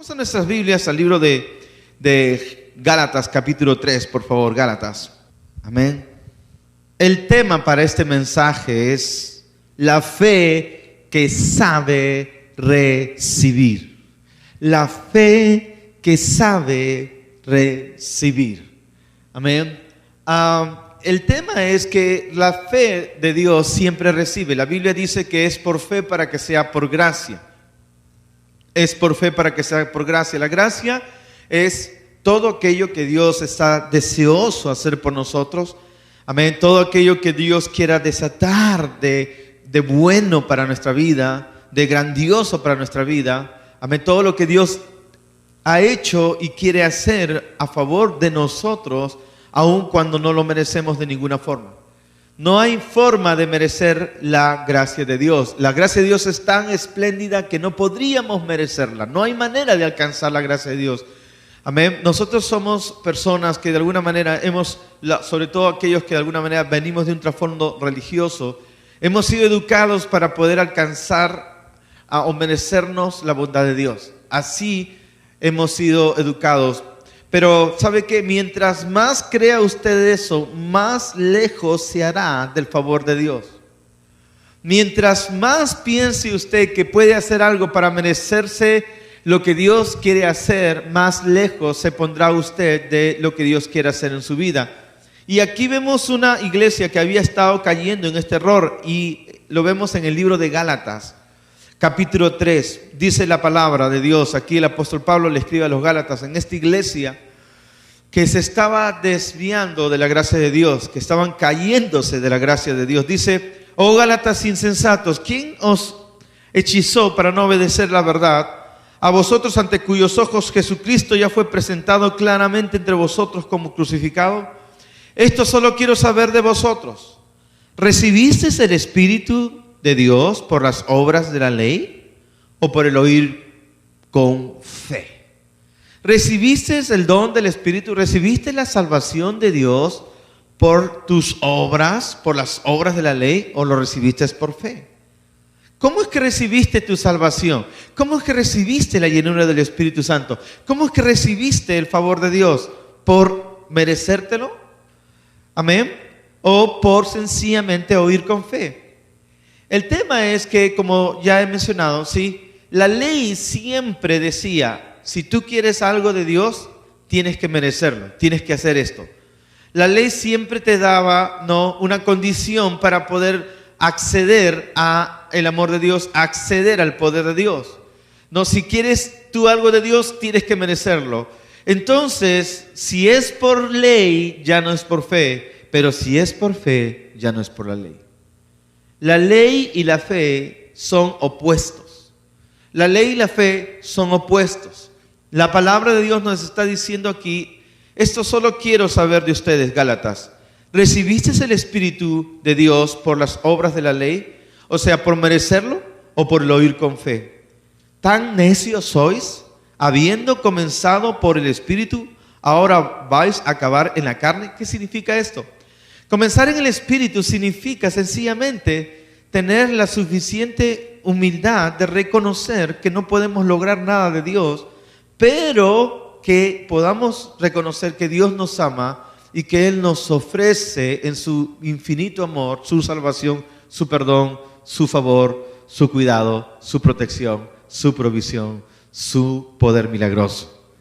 Vamos a nuestras Biblias al libro de Gálatas, capítulo 3, por favor, Gálatas. Amén. El tema para este mensaje es la fe que sabe recibir. La fe que sabe recibir. Amén. El tema es que la fe de Dios siempre recibe. La Biblia dice que es por fe para que sea por gracia. Es por fe para que sea por gracia. La gracia es todo aquello que Dios está deseoso hacer por nosotros. Amén. Todo aquello que Dios quiera desatar de bueno para nuestra vida, de grandioso para nuestra vida. Amén. Todo lo que Dios ha hecho y quiere hacer a favor de nosotros, aun cuando no lo merecemos de ninguna forma. No hay forma de merecer la gracia de Dios. La gracia de Dios es tan espléndida que no podríamos merecerla. No hay manera de alcanzar la gracia de Dios. Amén. Nosotros somos personas que de alguna manera sobre todo aquellos que de alguna manera venimos de un trasfondo religioso, hemos sido educados para poder alcanzar o merecernos la bondad de Dios. Así hemos sido educados. Pero ¿sabe qué? Mientras más crea usted eso, más lejos se hará del favor de Dios. Mientras más piense usted que puede hacer algo para merecerse lo que Dios quiere hacer, más lejos se pondrá usted de lo que Dios quiere hacer en su vida. Y aquí vemos una iglesia que había estado cayendo en este error y lo vemos en el libro de Gálatas. Capítulo 3, dice la palabra de Dios. Aquí el apóstol Pablo le escribe a los Gálatas, en esta iglesia que se estaba desviando de la gracia de Dios, que estaban cayéndose de la gracia de Dios. Dice: oh Gálatas insensatos, ¿quién os hechizó para no obedecer la verdad? A vosotros ante cuyos ojos Jesucristo ya fue presentado claramente entre vosotros como crucificado. Esto solo quiero saber de vosotros. ¿Recibisteis el Espíritu de Dios por las obras de la ley o por el oír con fe? ¿Recibiste el don del Espíritu? ¿Recibiste la salvación de Dios por tus obras, por las obras de la ley, o lo recibiste por fe? ¿Cómo es que recibiste tu salvación? ¿Cómo es que recibiste la llenura del Espíritu Santo? ¿Cómo es que recibiste el favor de Dios? ¿Por merecértelo? Amén. ¿O por sencillamente oír con fe? El tema es que, como ya he mencionado, ¿sí?, la ley siempre decía: si tú quieres algo de Dios, tienes que merecerlo, tienes que hacer esto. La ley siempre te daba, ¿no?, una condición para poder acceder a el amor de Dios, acceder al poder de Dios. No, si quieres tú algo de Dios, tienes que merecerlo. Entonces, si es por ley, ya no es por fe, pero si es por fe, ya no es por la ley. La ley y la fe son opuestos. La ley y la fe son opuestos. La palabra de Dios nos está diciendo aquí: esto solo quiero saber de ustedes, Gálatas. ¿Recibiste el Espíritu de Dios por las obras de la ley? O sea, ¿por merecerlo o por el oír con fe? ¿Tan necios sois? Habiendo comenzado por el Espíritu, ¿ahora vais a acabar en la carne? ¿Qué significa esto? Comenzar en el Espíritu significa sencillamente tener la suficiente humildad de reconocer que no podemos lograr nada de Dios, pero que podamos reconocer que Dios nos ama y que Él nos ofrece en su infinito amor su salvación, su perdón, su favor, su cuidado, su protección, su provisión, su poder milagroso.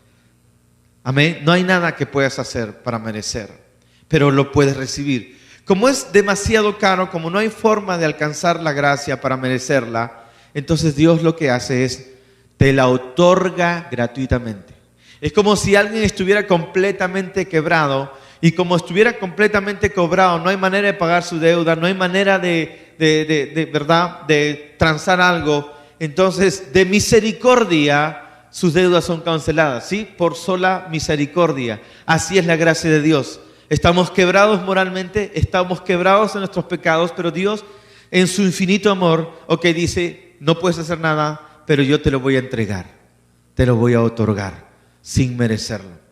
Amén. No hay nada que puedas hacer para merecer, pero lo puedes recibir. Como es demasiado caro, como no hay forma de alcanzar la gracia para merecerla, entonces Dios lo que hace es te la otorga gratuitamente. Es como si alguien estuviera completamente quebrado, y como estuviera completamente cobrado, no hay manera de pagar su deuda, no hay manera de transar algo. Entonces, de misericordia, sus deudas son canceladas, ¿sí? Por sola misericordia. Así es la gracia de Dios. Estamos quebrados moralmente, estamos quebrados en nuestros pecados, pero Dios, en su infinito amor, dice: no puedes hacer nada, pero yo te lo voy a entregar, te lo voy a otorgar, sin merecerlo.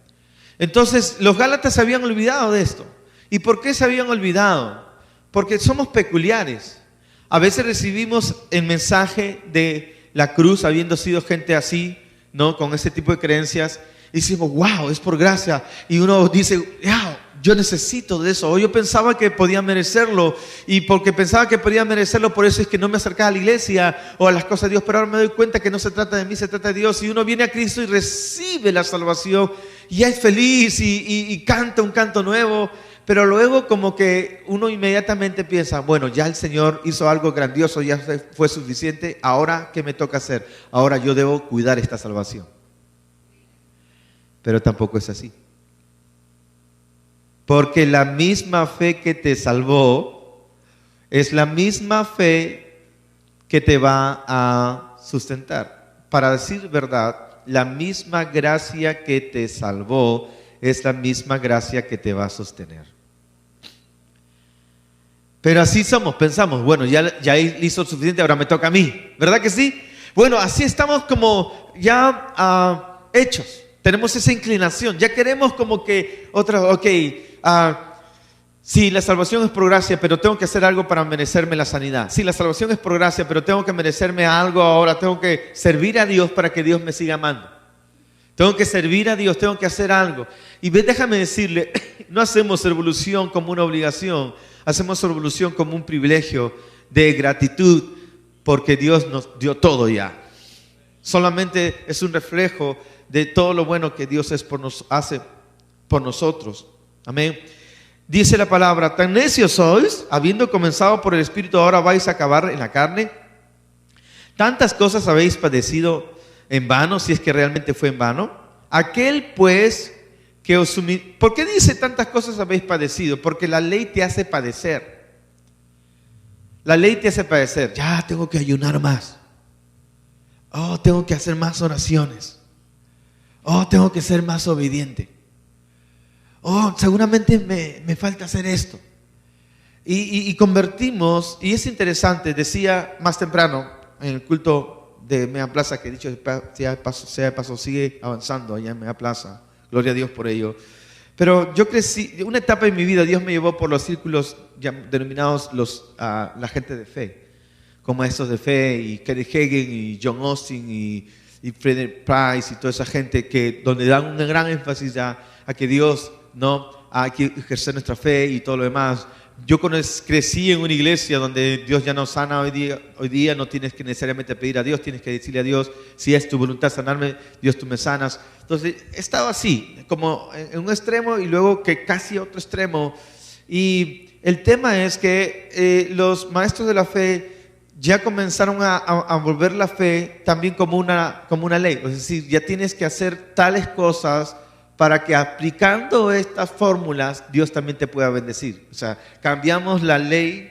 Entonces, los Gálatas se habían olvidado de esto. ¿Y por qué se habían olvidado? Porque somos peculiares. A veces recibimos el mensaje de la cruz, habiendo sido gente así, ¿no? Con ese tipo de creencias. Y decimos, wow, es por gracia. Y uno dice, wow, yo necesito de eso. O yo pensaba que podía merecerlo. Y porque pensaba que podía merecerlo, por eso es que no me acercaba a la iglesia o a las cosas de Dios. Pero ahora me doy cuenta que no se trata de mí, se trata de Dios. Y uno viene a Cristo y recibe la salvación. Y ya es feliz y canta un canto nuevo. Pero luego como que uno inmediatamente piensa, bueno, ya el Señor hizo algo grandioso, ya fue suficiente. Ahora, ¿qué me toca hacer? Ahora yo debo cuidar esta salvación. Pero tampoco es así. Porque la misma fe que te salvó es la misma fe que te va a sustentar. Para decir verdad, la misma gracia que te salvó es la misma gracia que te va a sostener. Pero así somos, pensamos, bueno, ya hizo suficiente, ahora me toca a mí. ¿Verdad que sí? Bueno, así estamos como ya hechos. Tenemos esa inclinación, ya queremos como que sí, la salvación es por gracia, pero tengo que hacer algo para merecerme la sanidad. Sí, la salvación es por gracia, pero tengo que merecerme algo ahora, tengo que servir a Dios para que Dios me siga amando. Tengo que servir a Dios, tengo que hacer algo. Y déjame decirle, no hacemos revolución como una obligación, hacemos revolución como un privilegio de gratitud, porque Dios nos dio todo ya. Solamente es un reflejo de todo lo bueno que Dios hace por nosotros. Amén. Dice la palabra, tan necios sois, habiendo comenzado por el Espíritu, ahora vais a acabar en la carne. Tantas cosas habéis padecido en vano, si es que realmente fue en vano. Aquel pues que os humilló. ¿Por qué dice tantas cosas habéis padecido? Porque la ley te hace padecer. La ley te hace padecer. Ya tengo que ayunar más. Oh, tengo que hacer más oraciones. Oh, tengo que ser más obediente. Oh, seguramente me falta hacer esto. Y convertimos, y es interesante, decía más temprano en el culto de Mea Plaza, que dicho sea de paso, sigue avanzando allá en Mea Plaza. Gloria a Dios por ello. Pero yo crecí, una etapa en mi vida, Dios me llevó por los círculos denominados la gente de fe, como estos de fe, y Kenneth Hagin, y John Austin, y Frederick Price, y toda esa gente donde dan un gran énfasis a que Dios, ¿no?, hay que ejercer nuestra fe y todo lo demás. Yo crecí en una iglesia donde Dios ya nos sana hoy día no tienes que necesariamente pedir a Dios, tienes que decirle a Dios, si es tu voluntad sanarme, Dios tú me sanas. Entonces estaba así, como en un extremo y luego que casi otro extremo. Y el tema es que los maestros de la fe ya comenzaron a volver la fe también como una ley. Es decir, ya tienes que hacer tales cosas para que aplicando estas fórmulas Dios también te pueda bendecir. O sea, cambiamos la ley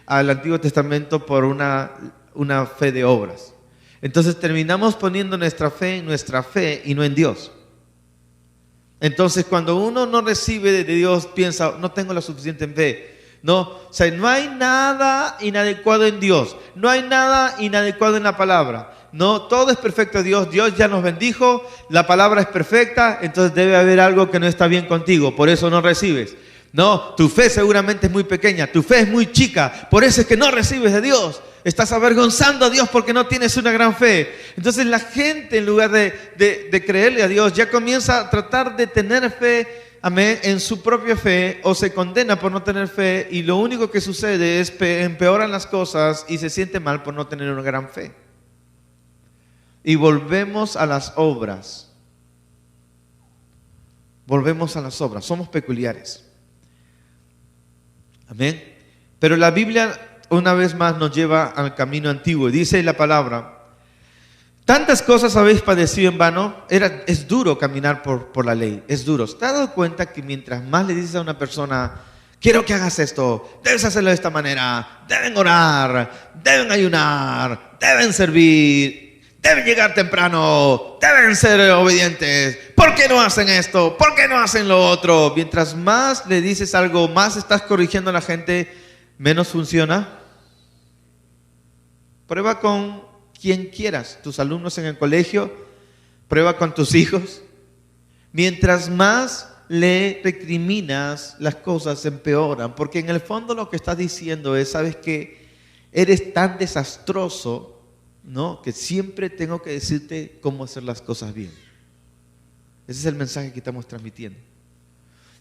al Antiguo Testamento por una fe de obras. Entonces terminamos poniendo nuestra fe en nuestra fe y no en Dios. Entonces cuando uno no recibe de Dios, piensa, no tengo la suficiente fe. No, o sea, no hay nada inadecuado en Dios, no hay nada inadecuado en la palabra. No, todo es perfecto en Dios. Dios ya nos bendijo, la palabra es perfecta, entonces debe haber algo que no está bien contigo, por eso no recibes. No, tu fe seguramente es muy pequeña, tu fe es muy chica, por eso es que no recibes de Dios. Estás avergonzando a Dios porque no tienes una gran fe. Entonces la gente, en lugar de creerle a Dios, ya comienza a tratar de tener fe, amén, en su propia fe, o se condena por no tener fe, y lo único que sucede es que empeoran las cosas y se siente mal por no tener una gran fe. Y volvemos a las obras. Volvemos a las obras. Somos peculiares. Amén. Pero la Biblia una vez más nos lleva al camino antiguo. Dice la palabra, tantas cosas habéis padecido en vano. Es duro caminar por la ley. Es duro. ¿Te has dado cuenta que mientras más le dices a una persona, quiero que hagas esto, debes hacerlo de esta manera, deben orar, deben ayunar, deben servir, deben llegar temprano, deben ser obedientes, ¿por qué no hacen esto? ¿Por qué no hacen lo otro? Mientras más le dices algo, más estás corrigiendo a la gente, menos funciona? Prueba con quien quieras, tus alumnos en el colegio, prueba con tus hijos. Mientras más le recriminas, las cosas empeoran, porque en el fondo lo que estás diciendo es, ¿sabes qué? Eres tan desastroso ¿no? Que siempre tengo que decirte cómo hacer las cosas bien. Ese es el mensaje que estamos transmitiendo.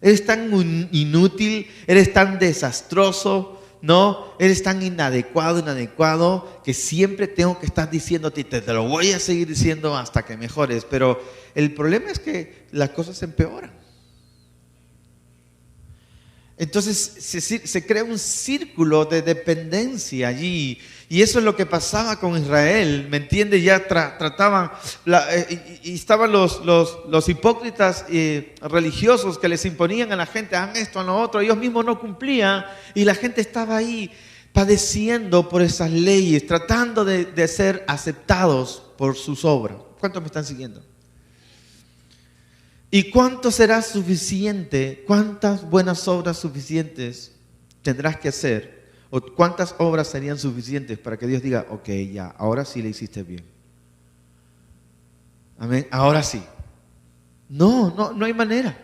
Eres tan inútil, eres tan desastroso, ¿no? Eres tan inadecuado, que siempre tengo que estar diciéndote, te lo voy a seguir diciendo hasta que mejores. Pero el problema es que las cosas se empeoran. Entonces se crea un círculo de dependencia allí. Y eso es lo que pasaba con Israel, ¿me entiendes? Ya trataban, y estaban los hipócritas religiosos que les imponían a la gente, hagan esto, hagan lo otro. Ellos mismos no cumplían y la gente estaba ahí padeciendo por esas leyes, tratando de ser aceptados por sus obras. ¿Cuántos me están siguiendo? ¿Y cuánto será suficiente? ¿Cuántas buenas obras suficientes tendrás que hacer? ¿O cuántas obras serían suficientes para que Dios diga, ok, ya, ahora sí le hiciste bien? Amén, ahora sí. No hay manera.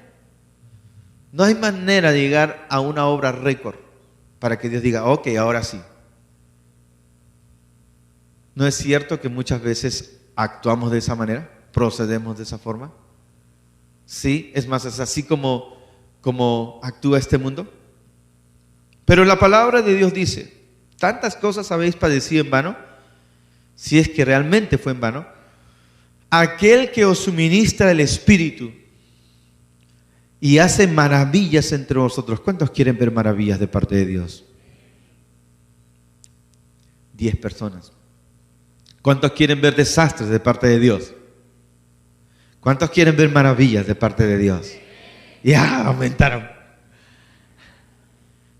No hay manera de llegar a una obra récord para que Dios diga, ok, ahora sí. ¿No es cierto que muchas veces actuamos de esa manera? ¿Procedemos de esa forma? Sí, es más, es así como actúa este mundo. Pero la palabra de Dios dice, tantas cosas habéis padecido en vano, si es que realmente fue en vano, aquel que os suministra el Espíritu y hace maravillas entre vosotros. ¿Cuántos quieren ver maravillas de parte de Dios? 10 personas. ¿Cuántos quieren ver desastres de parte de Dios? ¿Cuántos quieren ver maravillas de parte de Dios? Ya, aumentaron.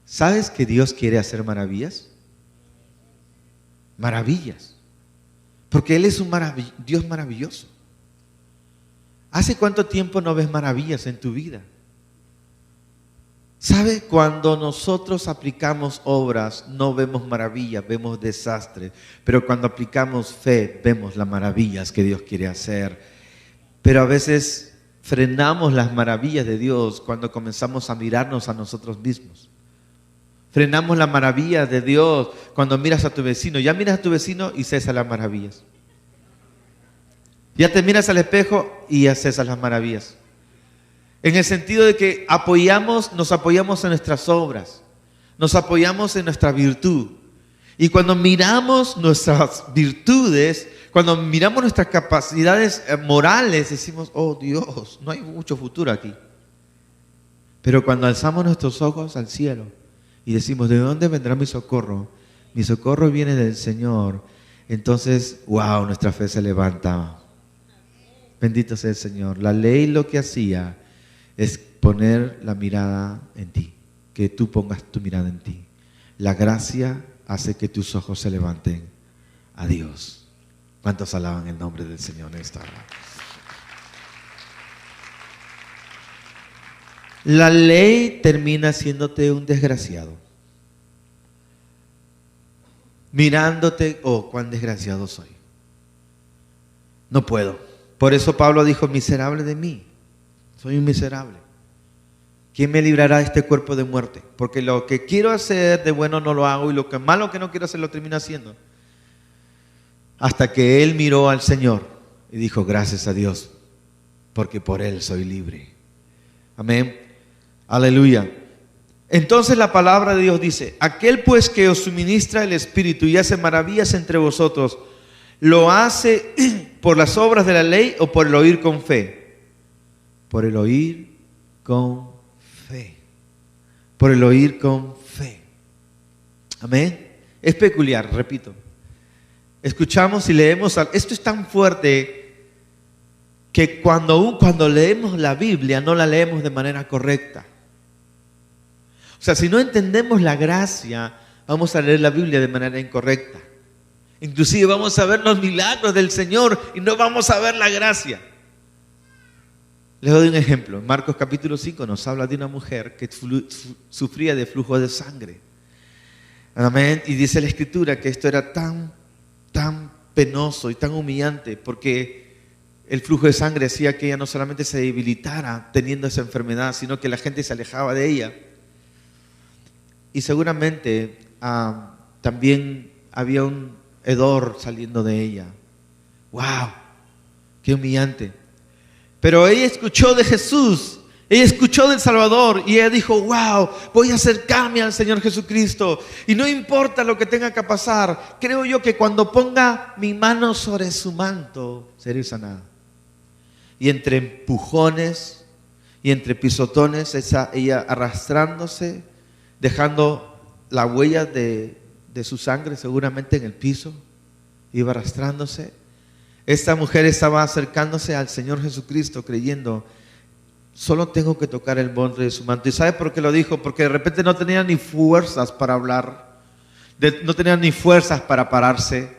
¿Sabes que Dios quiere hacer maravillas? Maravillas. Porque Él es un Dios maravilloso. ¿Hace cuánto tiempo no ves maravillas en tu vida? ¿Sabe? Cuando nosotros aplicamos obras, no vemos maravillas, vemos desastres. Pero cuando aplicamos fe, vemos las maravillas que Dios quiere hacer. Pero a veces frenamos las maravillas de Dios cuando comenzamos a mirarnos a nosotros mismos. Frenamos la maravilla de Dios cuando miras a tu vecino. Ya miras a tu vecino y cesas las maravillas. Ya te miras al espejo y ya cesas las maravillas. En el sentido de que nos apoyamos en nuestras obras. Nos apoyamos en nuestra virtud. Y cuando miramos nuestras virtudes, cuando miramos nuestras capacidades morales, decimos, oh Dios, no hay mucho futuro aquí. Pero cuando alzamos nuestros ojos al cielo y decimos, ¿de dónde vendrá mi socorro? Mi socorro viene del Señor. Entonces, wow, nuestra fe se levanta. Bendito sea el Señor. La ley lo que hacía es poner la mirada en ti, que tú pongas tu mirada en ti. La gracia hace que tus ojos se levanten a Dios. ¿Cuántos alaban el nombre del Señor en esta hora? La ley termina haciéndote un desgraciado. Mirándote, oh, cuán desgraciado soy. No puedo. Por eso Pablo dijo, miserable de mí. Soy un miserable. ¿Quién me librará de este cuerpo de muerte? Porque lo que quiero hacer de bueno no lo hago y lo que malo que no quiero hacer lo termino haciendo. Hasta que él miró al Señor y dijo, gracias a Dios, porque por Él soy libre. Amén. Aleluya. Entonces la palabra de Dios dice, aquel pues que os suministra el Espíritu y hace maravillas entre vosotros, ¿lo hace por las obras de la ley o por el oír con fe? Por el oír con fe. Por el oír con fe. Amén. Es peculiar, repito. Escuchamos y leemos, esto es tan fuerte que cuando leemos la Biblia no la leemos de manera correcta. O sea, si no entendemos la gracia, vamos a leer la Biblia de manera incorrecta. Inclusive vamos a ver los milagros del Señor y no vamos a ver la gracia. Les doy un ejemplo. En Marcos capítulo 5 nos habla de una mujer que sufría de flujo de sangre. Amén. Y dice la Escritura que esto era tan penoso y tan humillante porque el flujo de sangre hacía que ella no solamente se debilitara teniendo esa enfermedad, sino que la gente se alejaba de ella. Y seguramente también había hedor saliendo de ella. ¡Wow! ¡Qué humillante! Pero ella escuchó de Jesús, ella escuchó del Salvador y ella dijo: wow, voy a acercarme al Señor Jesucristo y no importa lo que tenga que pasar, creo yo que cuando ponga mi mano sobre su manto seré sanada. Y entre empujones y entre pisotones, ella arrastrándose, dejando la huella de su sangre seguramente en el piso, iba arrastrándose. Esta mujer estaba acercándose al Señor Jesucristo creyendo: solo tengo que tocar el borde de su manto. ¿Y sabe por qué lo dijo? Porque de repente no tenía ni fuerzas para hablar, no tenía ni fuerzas para pararse.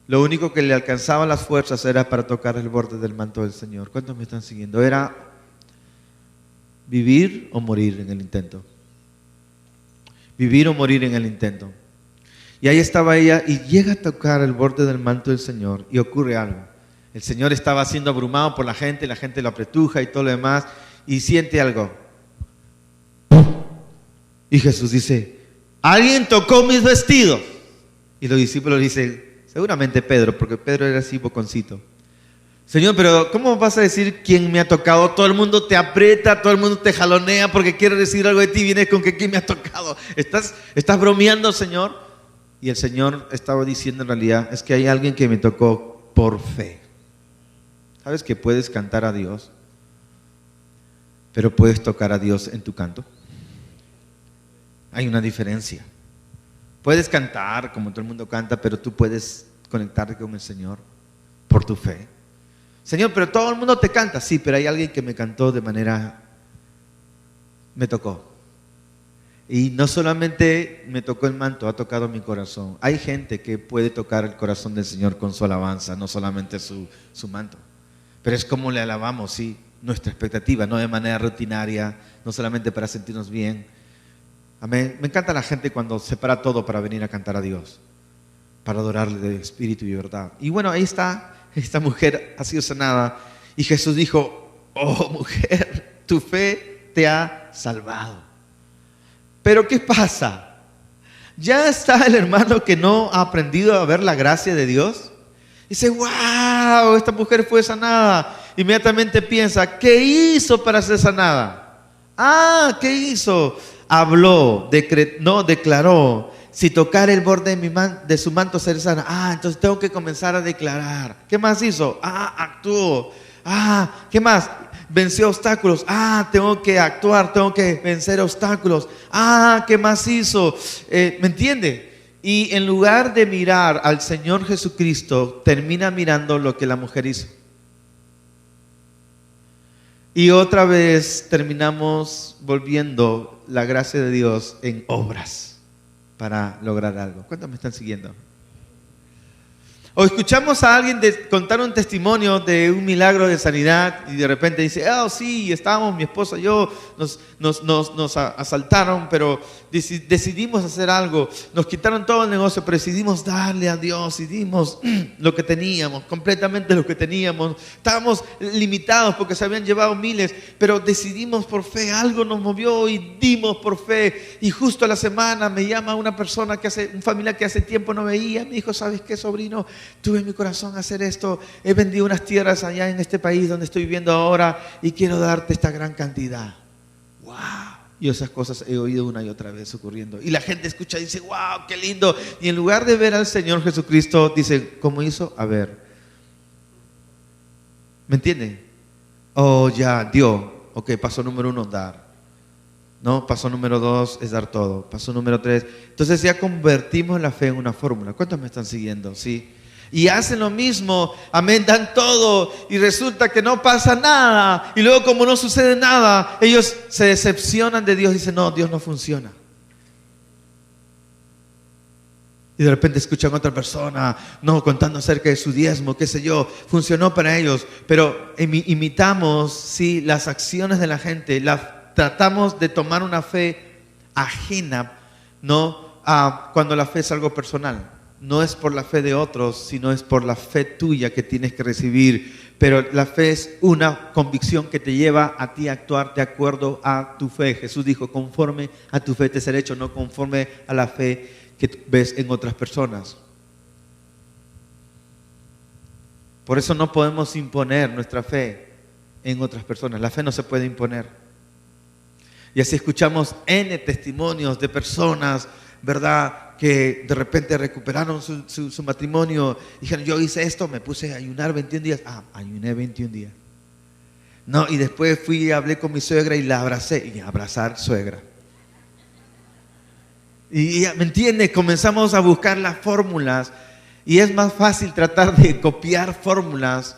Lo único que le alcanzaban las fuerzas era para tocar el borde del manto del Señor. ¿Cuántos me están siguiendo? Era vivir o morir en el intento. Vivir o morir en el intento. Y ahí estaba ella y llega a tocar el borde del manto del Señor y ocurre algo. El Señor estaba siendo abrumado por la gente lo apretuja y todo lo demás, y siente algo. Y Jesús dice: alguien tocó mis vestidos. Y los discípulos dicen, seguramente Pedro, porque Pedro era así boconcito: Señor, pero ¿cómo vas a decir quién me ha tocado? Todo el mundo te aprieta, todo el mundo te jalonea porque quiere decir algo de ti, vienes con que quién me ha tocado. ¿Estás bromeando, Señor? Y el Señor estaba diciendo en realidad: es que hay alguien que me tocó por fe. ¿Sabes que puedes cantar a Dios, pero puedes tocar a Dios en tu canto? Hay una diferencia. Puedes cantar como todo el mundo canta, pero tú puedes conectarte con el Señor por tu fe. Señor, pero todo el mundo te canta. Sí, pero hay alguien que me cantó de manera... me tocó. Y no solamente me tocó el manto, ha tocado mi corazón. Hay gente que puede tocar el corazón del Señor con su alabanza, no solamente su manto. Pero es como le alabamos, sí, nuestra expectativa, no de manera rutinaria, no solamente para sentirnos bien. Amén. Me encanta la gente cuando separa todo para venir a cantar a Dios, para adorarle de espíritu y verdad. Y bueno, ahí está, esta mujer ha sido sanada. Y Jesús dijo: oh mujer, tu fe te ha salvado. Pero ¿qué pasa? Ya está el hermano que no ha aprendido a ver la gracia de Dios. Dice: wow, esta mujer fue sanada. Inmediatamente piensa: ¿qué hizo para ser sanada? ¿Qué hizo? Habló, declaró: si tocar el borde de su manto seré sana. Entonces tengo que comenzar a declarar. ¿Qué más hizo? Actuó. ¿Qué más? Venció obstáculos. Tengo que actuar, tengo que vencer obstáculos. ¿Qué más hizo? ¿Me entiende? Y en lugar de mirar al Señor Jesucristo, termina mirando lo que la mujer hizo. Y otra vez terminamos volviendo la gracia de Dios en obras para lograr algo. ¿Cuántos me están siguiendo? O escuchamos a alguien contar un testimonio de un milagro de sanidad y de repente dice: sí, estábamos mi esposa y yo, nos asaltaron, pero decidimos hacer algo, nos quitaron todo el negocio, pero decidimos darle a Dios y dimos lo que teníamos, completamente lo que teníamos. Estábamos limitados porque se habían llevado miles, pero decidimos por fe, algo nos movió y dimos por fe. Y justo a la semana me llama una persona, un familiar que hace tiempo no veía, me dijo: ¿sabes qué, sobrino? Tuve en mi corazón hacer esto, he vendido unas tierras allá en este país donde estoy viviendo ahora y quiero darte esta gran cantidad. ¡Wow! Y esas cosas he oído una y otra vez ocurriendo. Y la gente escucha y dice: ¡wow, qué lindo! Y en lugar de ver al Señor Jesucristo, dice: ¿cómo hizo? A ver. ¿Me entienden? Ya, dio. Ok, paso número 1, dar. No, paso número 2 es dar todo. Paso número 3. Entonces ya convertimos la fe en una fórmula. ¿Cuántos me están siguiendo? Sí. Y hacen lo mismo, amén, dan todo y resulta que no pasa nada. Y luego, como no sucede nada, ellos se decepcionan de Dios. Dicen: no, Dios no funciona. Y de repente escuchan a otra persona, contando acerca de su diezmo, qué sé yo, funcionó para ellos. Pero imitamos, sí, las acciones de la gente, tratamos de tomar una fe ajena, cuando la fe es algo personal. No es por la fe de otros, sino es por la fe tuya que tienes que recibir. Pero la fe es una convicción que te lleva a ti a actuar de acuerdo a tu fe. Jesús dijo: conforme a tu fe te será hecho, no conforme a la fe que ves en otras personas. Por eso no podemos imponer nuestra fe en otras personas. La fe no se puede imponer. Y así escuchamos N testimonios de personas, ¿verdad?, que de repente recuperaron su matrimonio. Dijeron, yo hice esto, me puse a ayunar 21 días. Ayuné 21 días. No, y después fui y hablé con mi suegra y la abracé. Y abrazar suegra. Y ¿me entiendes? Comenzamos a buscar las fórmulas. Y es más fácil tratar de copiar fórmulas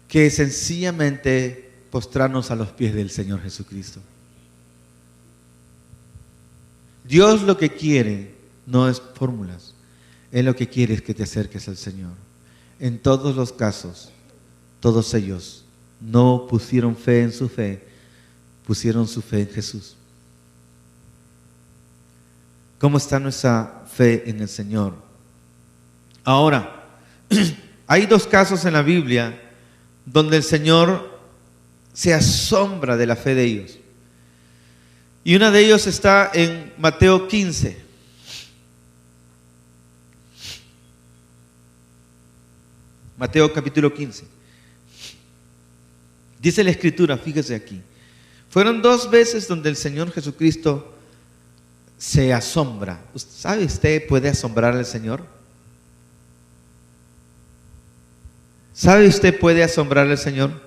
que sencillamente postrarnos a los pies del Señor Jesucristo. Dios lo que quiere no es fórmulas. Él lo que quiere es que te acerques al Señor. En todos los casos, todos ellos no pusieron fe en su fe, pusieron su fe en Jesús. ¿Cómo está nuestra fe en el Señor? Ahora, hay dos casos en la Biblia donde el Señor se asombra de la fe de ellos. Y uno de ellos está en Mateo 15. Mateo capítulo 15. Dice la Escritura, fíjese aquí. Fueron 2 veces donde el Señor Jesucristo se asombra. ¿Sabe usted puede asombrar al Señor? ¿Sabe usted puede asombrar al Señor?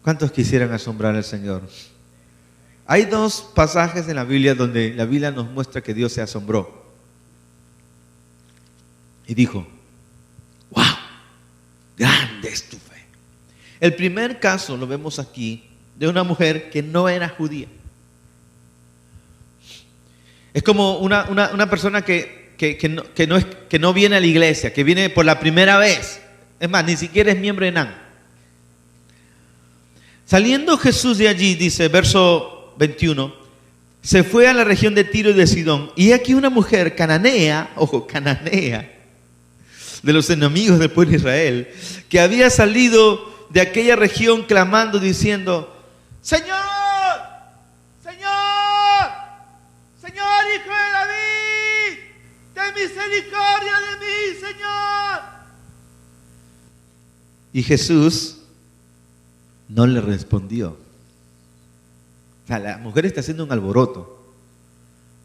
¿Cuántos quisieran asombrar al Señor? Hay 2 pasajes en la Biblia donde la Biblia nos muestra que Dios se asombró. Y dijo, ¡wow! Grande es tu fe. El primer caso lo vemos aquí de una mujer que no era judía. Es como una persona que no viene a la iglesia, que viene por la primera vez. Es más, ni siquiera es miembro de NAN. Saliendo Jesús de allí, dice verso 21, se fue a la región de Tiro y de Sidón. Y aquí una mujer cananea, ojo, cananea, de los enemigos del pueblo de Israel, que había salido de aquella región clamando, diciendo, Señor, Señor, Señor, Hijo de David, ten misericordia de mí, Señor. Y Jesús no le respondió. O sea, la mujer está haciendo un alboroto.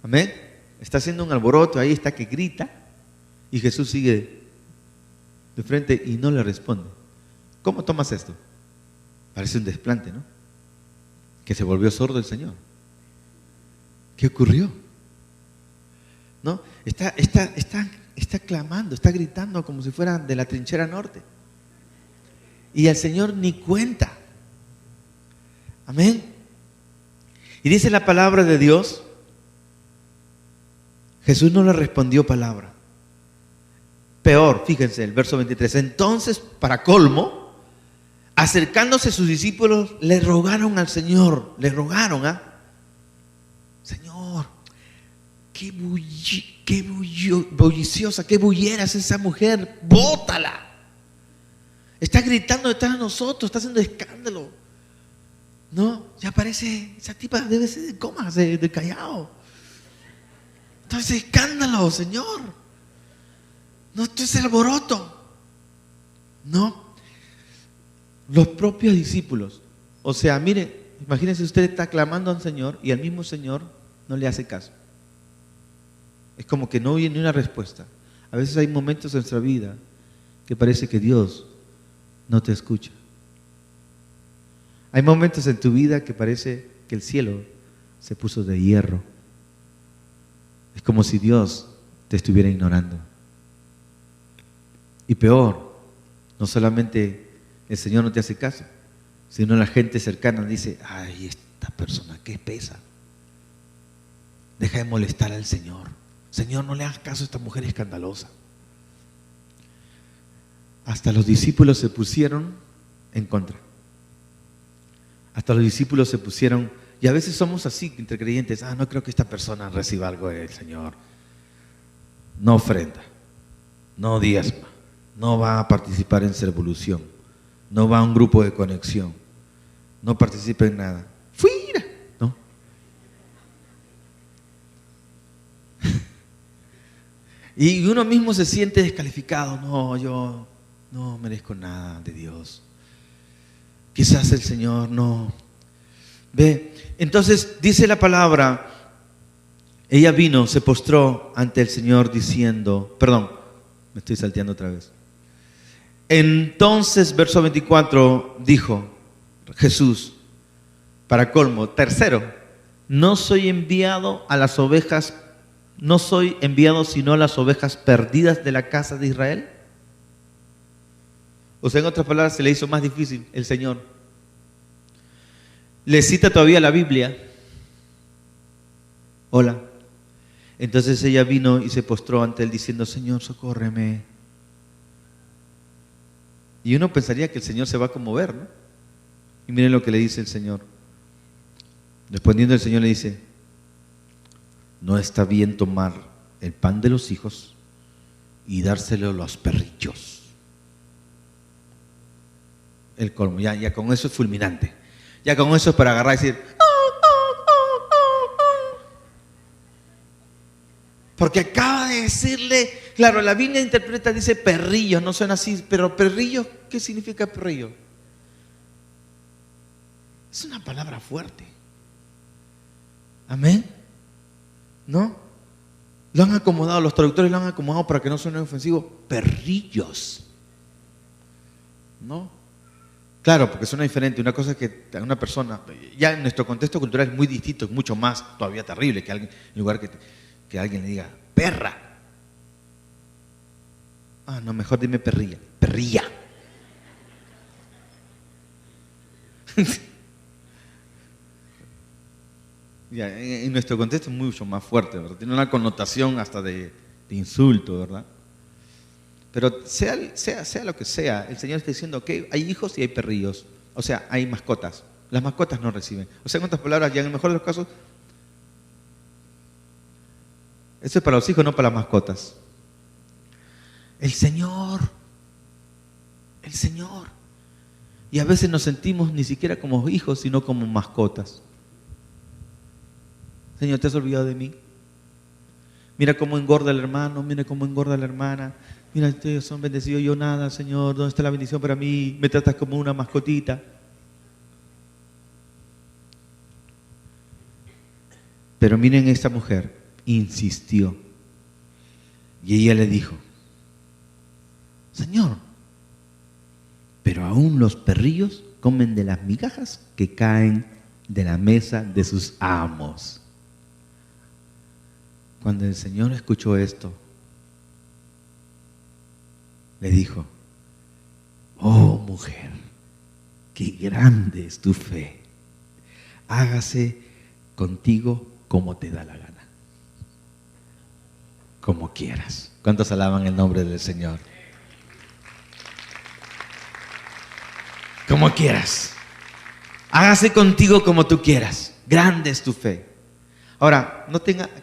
Amén. Está haciendo un alboroto, ahí está que grita. Y Jesús sigue de frente y no le responde. ¿Cómo tomas esto? Parece un desplante, ¿no? Que se volvió sordo el Señor. ¿Qué ocurrió? ¿No? Está clamando, está gritando como si fuera de la trinchera norte. Y el Señor ni cuenta. Amén. Y dice la palabra de Dios, Jesús no le respondió palabra. Peor, fíjense, el verso 23. Entonces, para colmo, acercándose sus discípulos, le rogaron al Señor, le rogaron, Señor, qué bulliciosa, qué bullera es esa mujer, bótala. Está gritando detrás de nosotros, está haciendo escándalo. No, ya parece, esa tipa debe ser de coma, de Callao. Entonces, escándalo, Señor. No, esto es alboroto. No. Los propios discípulos. O sea, mire, imagínense, usted está clamando al Señor y al mismo Señor no le hace caso. Es como que no viene una respuesta. A veces hay momentos en nuestra vida que parece que Dios no te escucha. Hay momentos en tu vida que parece que el cielo se puso de hierro. Es como si Dios te estuviera ignorando. Y peor, no solamente el Señor no te hace caso, sino la gente cercana dice, ay, esta persona, qué pesa. Deja de molestar al Señor. Señor, no le hagas caso a esta mujer escandalosa. Hasta los discípulos se pusieron en contra. Hasta los discípulos se pusieron, y a veces somos así entre creyentes, no creo que esta persona reciba algo del Señor. No ofrenda, no diezma, no va a participar en servolución, no va a un grupo de conexión, no participa en nada. ¡Fuera! ¿No? Y uno mismo se siente descalificado. No, yo no merezco nada de Dios. Quizás el Señor no. Ve, entonces dice la palabra, ella vino, se postró ante el Señor diciendo, perdón, me estoy salteando otra vez. Entonces, verso 24, dijo Jesús, para colmo, tercero, no soy enviado a las ovejas, no soy enviado sino a las ovejas perdidas de la casa de Israel. O sea, en otras palabras, se le hizo más difícil el Señor. Le cita todavía la Biblia. Hola. Entonces ella vino y se postró ante él diciendo, Señor, socórreme. Y uno pensaría que el Señor se va a conmover, ¿no? Y miren lo que le dice el Señor. Respondiendo el Señor le dice, no está bien tomar el pan de los hijos y dárselo a los perrillos. El colmo, ya con eso es fulminante. Ya con eso es para agarrar y decir, porque acaba de decirle, claro, la Biblia interpreta, dice perrillos, no suena así, pero perrillos, ¿qué significa perrillo? Es una palabra fuerte. Amén. ¿No? Lo han acomodado, los traductores lo han acomodado para que no suene ofensivo. Perrillos. ¿No? Claro, porque suena diferente. Una cosa es que a una persona, ya en nuestro contexto cultural es muy distinto, es mucho más todavía terrible que alguien, en lugar que alguien le diga, perra. Ah, no, mejor dime perrilla. Perrilla. Ya, en nuestro contexto es mucho más fuerte, ¿verdad? Tiene una connotación hasta de insulto, ¿verdad? Pero sea lo que sea, el Señor está diciendo que hay hijos y hay perrillos. O sea, hay mascotas. Las mascotas no reciben. O sea, en otras palabras, ya en el mejor de los casos, eso es para los hijos, no para las mascotas. El Señor. Y a veces nos sentimos ni siquiera como hijos, sino como mascotas. Señor, ¿te has olvidado de mí? Mira cómo engorda el hermano, mira cómo engorda la hermana. Mira, ustedes son bendecidos, yo nada, Señor. ¿Dónde está la bendición para mí? Me tratas como una mascotita. Pero miren, esta mujer insistió. Y ella le dijo, Señor, pero aún los perrillos comen de las migajas que caen de la mesa de sus amos. Cuando el Señor escuchó esto, le dijo, oh mujer, qué grande es tu fe. Hágase contigo como te da la gana. Como quieras. ¿Cuántos alaban el nombre del Señor? Como quieras. Hágase contigo como tú quieras. Grande es tu fe. Ahora,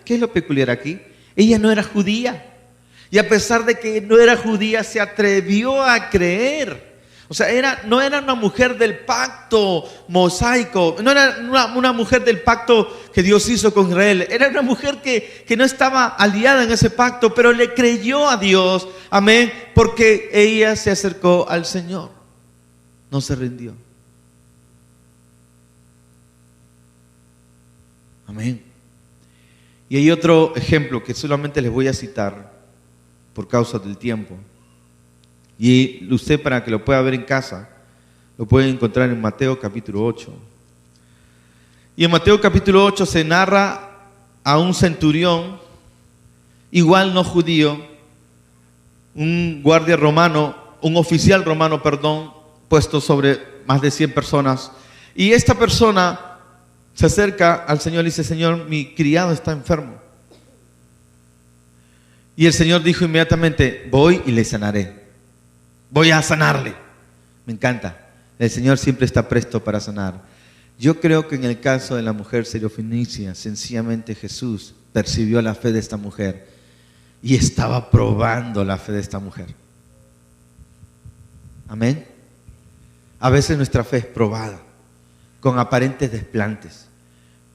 ¿qué es lo peculiar aquí? Ella no era judía. Y a pesar de que no era judía, se atrevió a creer. O sea, no era una mujer del pacto mosaico, no era una mujer del pacto que Dios hizo con Israel. Era una mujer que no estaba aliada en ese pacto, pero le creyó a Dios, amén, porque ella se acercó al Señor. No se rindió. Amén. Y hay otro ejemplo que solamente les voy a citar por causa del tiempo. Y usted, para que lo pueda ver en casa, lo puede encontrar en Mateo capítulo 8. Y en Mateo capítulo 8 se narra a un centurión, igual no judío, un guardia romano, un oficial romano, puesto sobre más de 100 personas. Y esta persona se acerca al Señor y dice, Señor, mi criado está enfermo. Y el Señor dijo inmediatamente, voy y le sanaré. Voy a sanarle. Me encanta. El Señor siempre está presto para sanar. Yo creo que en el caso de la mujer sirofenicia, sencillamente Jesús percibió la fe de esta mujer y estaba probando la fe de esta mujer. Amén. A veces nuestra fe es probada con aparentes desplantes.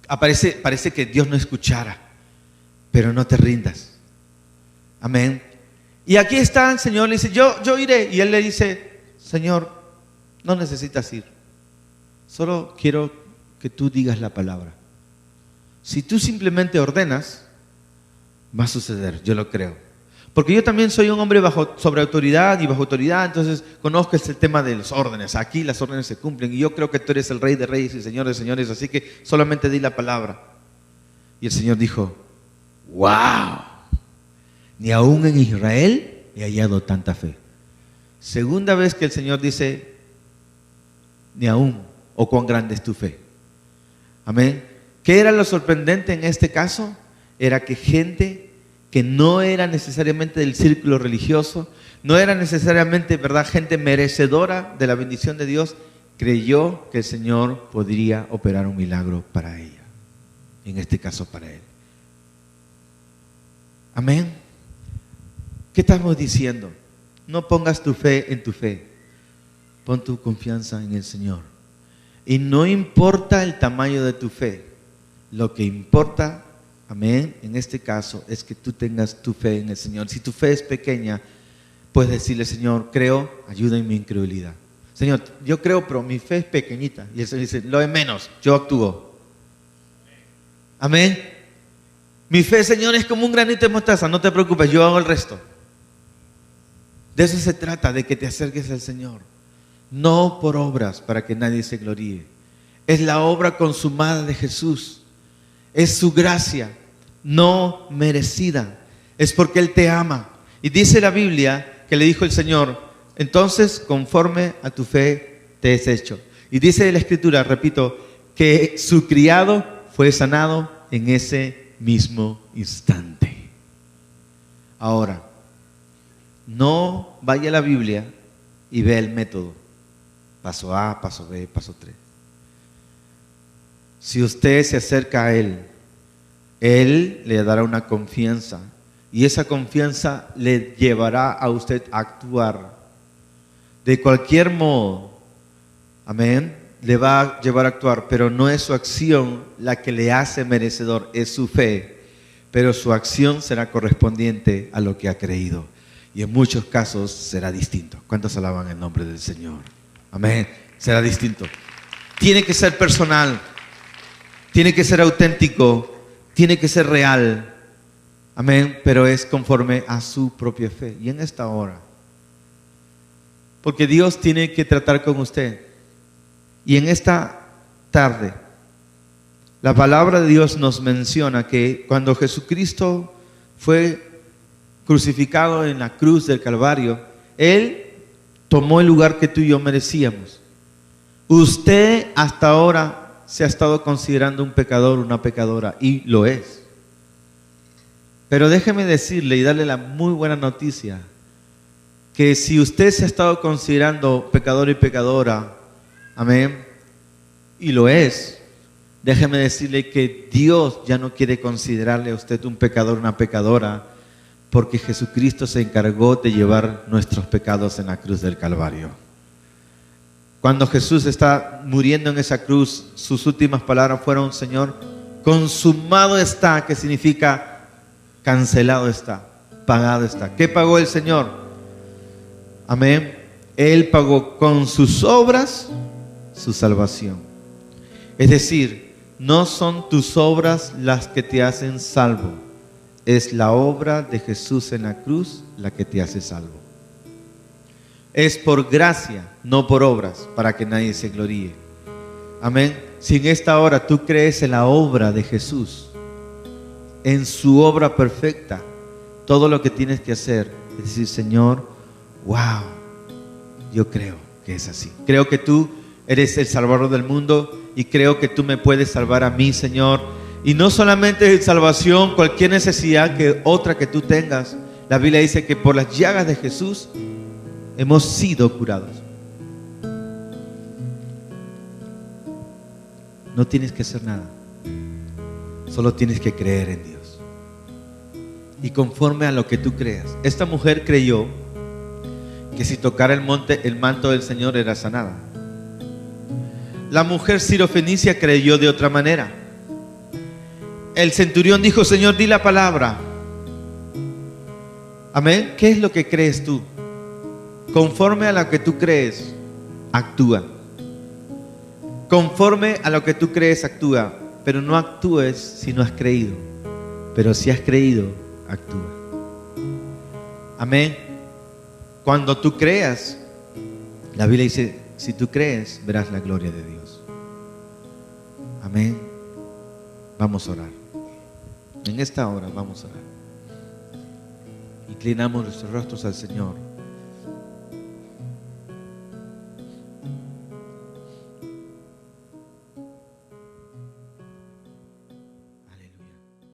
Parece que Dios no escuchara, pero no te rindas. Amén. Y aquí está el Señor, le dice, yo iré. Y él le dice, Señor, no necesitas ir. Solo quiero que tú digas la palabra. Si tú simplemente ordenas, va a suceder, yo lo creo. Porque yo también soy un hombre sobre autoridad y bajo autoridad, entonces conozco el tema de las órdenes. Aquí las órdenes se cumplen y yo creo que tú eres el Rey de Reyes y Señor de Señores, así que solamente di la palabra. Y el Señor dijo, ¡wow! Ni aún en Israel he hallado tanta fe. Segunda vez que el Señor dice, ni aún, o cuán grande es tu fe. Amén. ¿Qué era lo sorprendente en este caso? Era que gente que no era necesariamente del círculo religioso, no era necesariamente, ¿verdad?, gente merecedora de la bendición de Dios, creyó que el Señor podría operar un milagro para ella, en este caso para él. Amén. ¿Qué estamos diciendo? No pongas tu fe en tu fe, pon tu confianza en el Señor. Y no importa el tamaño de tu fe, lo que importa, amén, en este caso es que tú tengas tu fe en el Señor. Si tu fe es pequeña, puedes decirle, Señor, creo, ayuda en mi incredulidad. Señor, yo creo, pero mi fe es pequeñita. Y el Señor dice, lo de menos, yo actúo. Amén. Mi fe, Señor, es como un granito de mostaza, no te preocupes, yo hago el resto. De eso se trata, de que te acerques al Señor. No por obras para que nadie se gloríe. Es la obra consumada de Jesús. Es su gracia, no merecida. Es porque Él te ama. Y dice la Biblia que le dijo el Señor, entonces conforme a tu fe te es hecho. Y dice la Escritura, repito, que su criado fue sanado en ese mismo instante. Ahora, no vaya a la Biblia y vea el método. Paso A, paso B, paso 3. Si usted se acerca a Él, Él le dará una confianza y esa confianza le llevará a usted a actuar de cualquier modo. Amén. Le va a llevar a actuar, pero no es su acción la que le hace merecedor, es su fe, pero su acción será correspondiente a lo que ha creído y en muchos casos será distinto. ¿Cuántos alaban el nombre del Señor? Amén. Será distinto. Tiene que ser personal. Tiene que ser auténtico, tiene que ser real, amén, pero es conforme a su propia fe. Y en esta hora, porque Dios tiene que tratar con usted. Y en esta tarde, la palabra de Dios nos menciona que cuando Jesucristo fue crucificado en la cruz del Calvario, Él tomó el lugar que tú y yo merecíamos. Usted hasta ahora se ha estado considerando un pecador, una pecadora, y lo es. Pero déjeme decirle y darle la muy buena noticia, que si usted se ha estado considerando pecador y pecadora, amén, y lo es, déjeme decirle que Dios ya no quiere considerarle a usted un pecador, una pecadora, porque Jesucristo se encargó de llevar nuestros pecados en la cruz del Calvario. Cuando Jesús está muriendo en esa cruz, sus últimas palabras fueron, Señor, consumado está, que significa cancelado está, pagado está. ¿Qué pagó el Señor? Amén. Él pagó con sus obras su salvación. Es decir, no son tus obras las que te hacen salvo, es la obra de Jesús en la cruz la que te hace salvo. Es por gracia, no por obras, para que nadie se gloríe. Amén. Si en esta hora tú crees en la obra de Jesús, en su obra perfecta, todo lo que tienes que hacer es decir, Señor, wow, yo creo que es así. Creo que tú eres el Salvador del mundo y creo que tú me puedes salvar a mí, Señor. Y no solamente salvación, cualquier necesidad que otra que tú tengas. La Biblia dice que por las llagas de Jesús hemos sido curados. No tienes que hacer nada. Solo tienes que creer en Dios. Y conforme a lo que tú creas. Esta mujer creyó que si tocara el manto del Señor era sanada. La mujer sirofenicia creyó de otra manera. El centurión dijo, Señor, di la palabra. Amén. ¿Qué es lo que crees tú? Conforme a lo que tú crees, actúa. Conforme a lo que tú crees, actúa. Pero no actúes si no has creído. Pero si has creído, actúa. Amén. Cuando tú creas, la Biblia dice, si tú crees, verás la gloria de Dios. Amén. Vamos a orar. En esta hora vamos a orar. Inclinamos nuestros rostros al Señor.